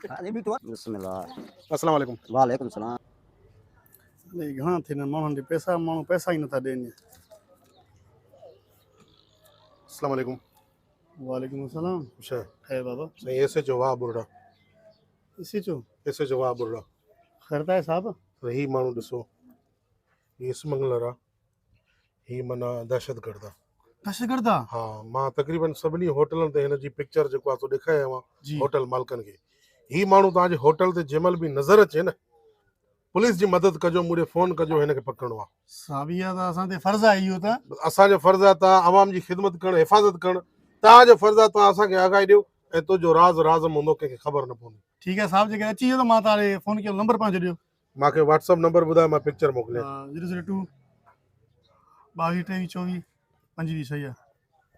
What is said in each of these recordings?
बिस्मिल्लाह। अस्सलाम वालेकुम। वालेकुम सलाम। नहीं घणा थियनि माण्हुनि खे पैसा माण्हू पैसा ई नथा ॾियनि। अस्सलाम वालेकुम। वालेकुम अस्सलाम। अच्छा है बाबा सही ऐसे जो वाह बुरा इसी चो ऐसे जो वाह बुरा खरता है साहब। ही माण्हू ॾिसो ही स्मगलर आहे ही माना दहशतगर्द आहे। दहशतगर्द आहे। हा मां तक़रीबन सभिनी होटलनि ते हिन जी पिक्चर जेको आहे सो ॾेखारियो आहे जी होटल मालिकनि खे। ही माण्हू तव्हांजे होटल ते जंहिं महिल बि नज़र अचे न पुलिस जी मदद कजो मुंहिंजे फ़ोन कजो हिनखे पकड़णो आहे। साहब इहा त असां ते फर्ज़ आहे इहो त। असांजो फर्ज़ु आहे तव्हां आवाम जी ख़िदमत करणु हिफ़ाज़त करणु तव्हांजो फर्ज़ु आहे तव्हां असांखे आगाही ॾियो ऐं तुंहिंजो राज़ हूंदो कंहिंखे ख़बर न पवंदी। ठीकु आहे साहब जेके अची वियो त मां तव्हांखे फ़ोन कयो नंबर पंहिंजो ॾियो। मूंखे व्हाट्सअप नंबर ॿुधायो मां पिक्चर मोकिलियां। 002 22 23 24 25 सही आहे।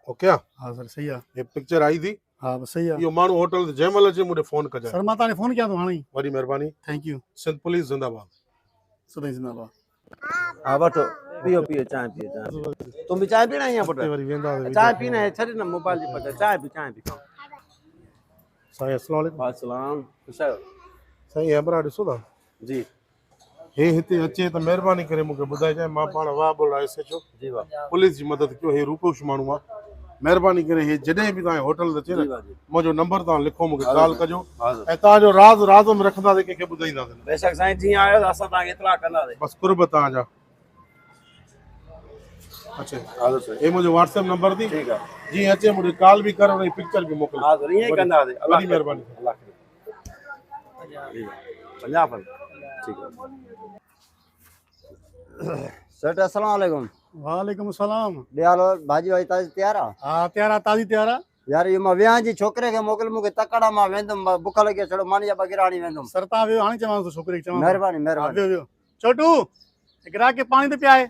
ओके आहे हाँ सर सही आहे। हे पिक्चर आई थी हाँ बस सही आहे। इहो माण्हू होटल ते जंहिं महिल अचे मूंखे फ़ोन कजांइ। सर मां तव्हांखे फ़ोन कयां थो हाणे ई। वॾी महिरबानी। Thank you. सिंध पुलिस ज़िंदाबाद। सदाईं ज़िंदाबाद। हाँ वठो पियो पियो चाय पियो चाय। तुम भी चाय पीना है यहाँ पर? वरी वेंदा चाय पीना है छॾ न मोबाइल जी पता चाय पी चाय पी। साईं अस्सलाम वालेकुम। अस्सलाम खुशायो। साईं एमरा ॾिसो था जी हे हिते अचे त महिरबानी करे मूंखे ॿुधाइजांइ मां पाण वाह बोल एस एच ओ जी वाह पुलिस जी मदद कयो। हे रूपोश माण्हू आहे महिरबानी करे हे जॾहिं बि तव्हांजे होटल ते अचे जी न वाह जी मुंहिंजो नंबर तव्हां लिखो मूंखे कॉल कजो हाज़िर। ऐं तव्हांजो राज़ में रखंदासीं कंहिंखे ॿुधाईंदासीं। बेशक साईं जीअं आयो त असां तव्हांखे इतला कंदासीं। बसि कुर्ब तव्हांजा। अच्छा हाज़िर साईं। हे मुंहिंजो व्हाट्सएप नंबर थी ठीकु आहे। जीअं अचे मूंखे कॉल बि कर हुनजी पिक्चर बि मोकिलियो। हाज़िर ईअं ई कंदासीं। वॾी महिरबानी। अल्लाह जी 50 ठीकु आहे। सेठ अस्सलाम वालेकुम। वालेकुम अस्सलाम। ॾियालो भाॼी वाॼी ताज़ी तयारु आहे? हाँ तयारु आहे ताज़ी तयारु आहे। यार इहो मां विहांउ जी छोकिरे खे मोकिल मूंखे तकड़ा मां वेंदुमि बुख लॻी छड़ो मानी जा बग़ैर हाणी वेंदुमि। सर तव्हां वियो हाणे चवां थो छोकिरे खे चवां। महिरबानी हाँ महिरबानी। वियो वियो। छोटू ग्राहक खे पाणी त पियाए।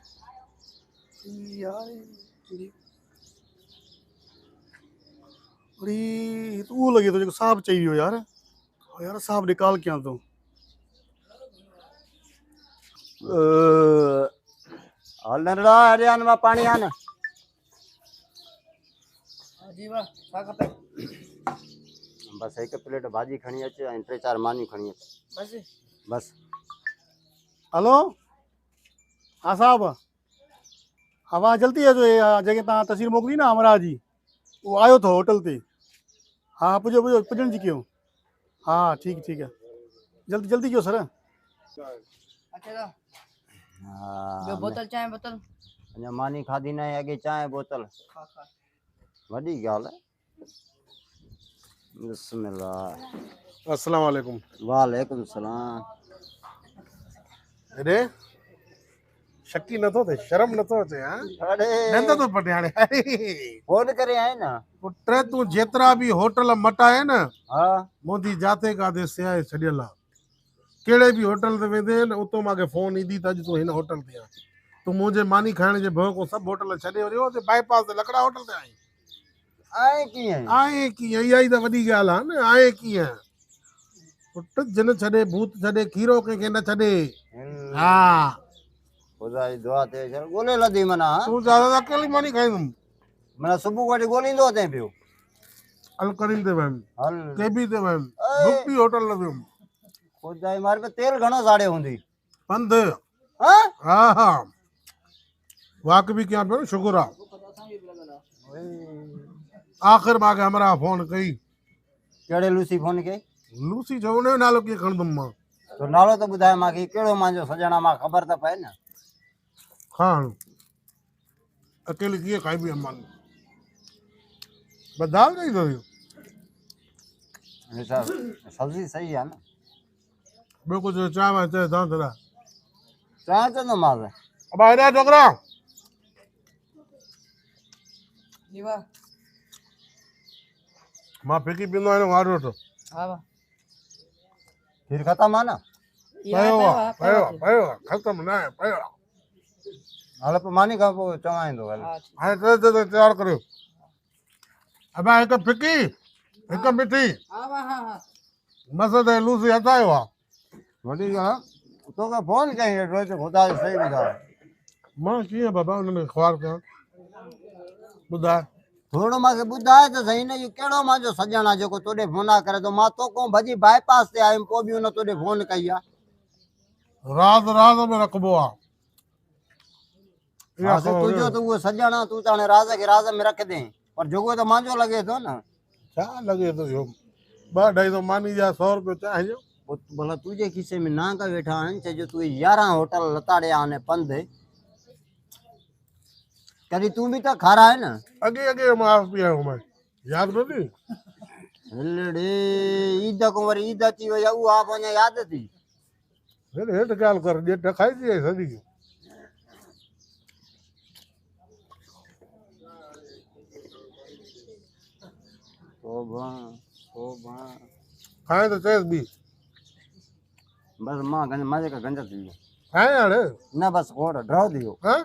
अरे तो उहो लॻे थो जेको साहब चई वियो यार। यार साहब ॾे कॉल कयां थो। हल नंढड़ा हरियान मां पाणी आन। जी वाह छा खपे? बसि हिकु प्लेट भाॼी खणी अच ऐं 3-4 मानियूं खणी अच बसि बसि। हेलो हाँ साहब हाँ जल्दी है जो जगह तव्हां तस्वीर मोकिली न अमरा जी वो आयो अथव होटल ते। हाँ पुॼो पुॼो पुॼण जी कयो। हाँ ठीक ठीक है जल्दी जल्दी कयो सर। हाँ बोतल चांहि बोतल अञा मानी खाधी न आहे अॻे चांहि बोतल वॾी ॻाल्हि आहे। बिस्मिल्लाह। अस्सलाम वालेकुम। वालेकुम सलाम। हेॾे शकी नथो थिए शर्म नथो अचे हाँ अरे नंद थो पटे हाणे। फोन करे आए न पुट तूं जेतिरा बि होटल मटाए न हाँ मुंहिंजी जाते काथे सियाए छॾियल आहे। कहिड़े बि होटल ते वेंदे न उतो मूंखे फोन ईंदी त अॼु तूं हिन होटल ते आहे। तूं मुंहिंजे मानी खाइण जे भउ को सभु होटल छॾे वरियो ते बाईपास ते लकड़ा होटल ते आई। आए कीअं आए कीअं इहा ई त वॾी ॻाल्हि आहे न। आए कीअं पुट जिन छॾे भूत छॾे खीरो कंहिंखे न छॾे। हा ख़ुदा जी दुआ ते ॻोल्हे लधी माना। तूं ज्यादा अकेली मानी खाईंदुमि माना सुबुह वटि ॻोल्हींदो अथई पियो। अलकरीम ते वयुमि हल केबी ते वयुमि बुपी होटल ते वियुमि। ख़ुदा जी मार पे तेल घणो साड़े हूंदी पंध। हाँ हा हा वाक बि कयां पियो न शुक्र आहे। आख़िर मूंखे हमरा फोन कई। कहिड़े लूसी फोन कई? लूसी जो उनजो नालो कीअं खणंदुमि मां? तो नालो त ॿुधाए मूंखे कहिड़ो मुंहिंजो सॼणा मां ख़बर त पए न। खाण अकेली कीअं खाइबी आहे मानी? बस दाल ॾेई थो सब्जी सही आहे न। ॿियो कुझु चांहि वांहि चए तव्हां दादा चांहि चवंदोमांसि। अब हेॾा छोकिरा मां फिकी पींदो आहियां वार वठो। खीर ख़तमु आहे न? पयो आहे पयो आहे पयो आहे ख़तमु न आहे पयो आहे। हल पोइ मानी खां पोइ चवाईंदो हल। हाणे टे तयारु करियो। अब हिकु फिकी हिकु मिठी बस त लूसी हथायो आहे। वॾी ॻाल्हि तोखे फोन कई रोज़ ख़ुदा जो सही ॿुधाए। मां कीअं बाबा हुन में ख़्वार कयां ॿुधाए। थोड़ो मांखे ॿुधाए त सही न, इहो कहिड़ो मुंहिंजो सॼण आहे जेको तोॾे फोन करे थो। मां तोखां भॼी बाईपास ते आयुमि, पोइ बि हुन तोॾे फोन कई आहे। राज में रखबो आहे। इहा हा, ख़बर तुंहिंजो त उहो सॼण आहे, तूं त हाणे राज़ खे राज़ में रख दे, पर जेको त मुंहिंजो लॻे थो न। छा लॻे थो इहो 2-250 मानी जा 100 रुपयो चांहि जो। भला तुंहिंजे खीसे में नांग वेठा आहिनि, चइजो तूं 11 होटल लताड़िया आने पंध, कॾहिं तूं बि त खाराए न। अॻे माफ़ पी आयो मैं, यादि नथी? हलड़े ईद को वरी ईद अची वई आहे, उहा बि अञा यादि थी। हेठि ॻाल्हि कर, ॼेट खाइजी वई सॼी। खाए त चएसि बि बस मां मज़े का गंज थी वियो। खाए हाणे न बस खोड़ ड्रॉ दियो हाँ?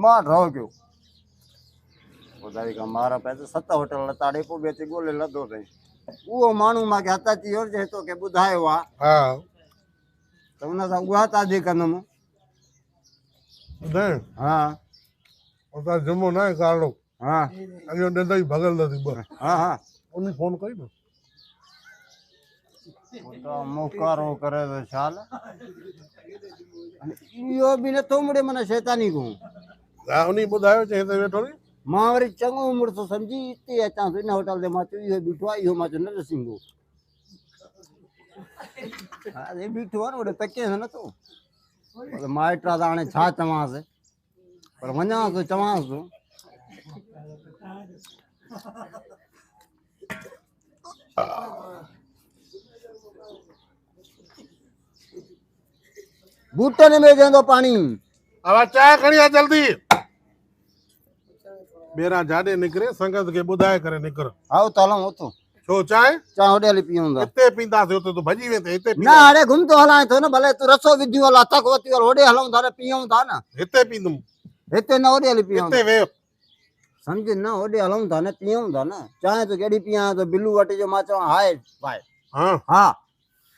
मां ड्रॉ कयो। ॿुधाई का मारा पए त 7 होटल लताड़े पोइ बि अची ॻोल्हे लधो अथई। उहो माण्हू मूंखे हथ अची वियो जंहिं तोखे ॿुधायो आहे, हा त हुन सां उहा ताज़ी कंदुमि। ॿुधाए हा उतां जुमो न आहे कारो, हा अॻियो ॾंद ई भॻल अथई ॿ। हा हा उन फोन कई न मोकारो करे त छाल इहो बि नथो मुड़े मन शैतानी को। हा उन ॿुधायो चई त वेठो नी। मां वरी चङो मुड़ुसु सम्झी हिते अचां थो इन होटल ते। मां चयो इहो बीठो आहे, इहो मां चयो न ॾिसींदो। हा बीठो आहे न ओॾे तके नथो। माइट आहे त हाणे छा चवांसि, पर वञा थो चवांसि थो। बूटनि में वेंदो पाणी। अब चांहि खणी आ जल्दी। ॿेरा जाॾे निकिरे संगत खे ॿुधाए करे निकिर। आओ त हलूं उथो। छो चांहि चांहि होॾे हली पीऊं था। हिते पींदासीं, उते तूं भॼी वेंदे। हिते न हाणे घुम थो हलाए थो न, भले तूं रसो विधियो हल, थक वरिती हल, होॾे हलूं था न, पीऊं था न। हिते पींदुमि, हिते न, होॾे हली पीऊं हिते था। वे सम्झ न, होॾे हलूं था न, पीऊं था न। चांहि तूं केॾी पीआं त बिलू वटि जो मां चवां हाय भाई। हाँ हा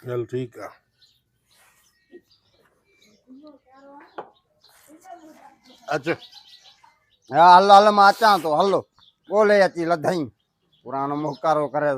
चल ठीकु आहे। अच हा हल हल मां अचां थो। हलो ॻोल्हे अची लधई पुराणो मोकारो करे।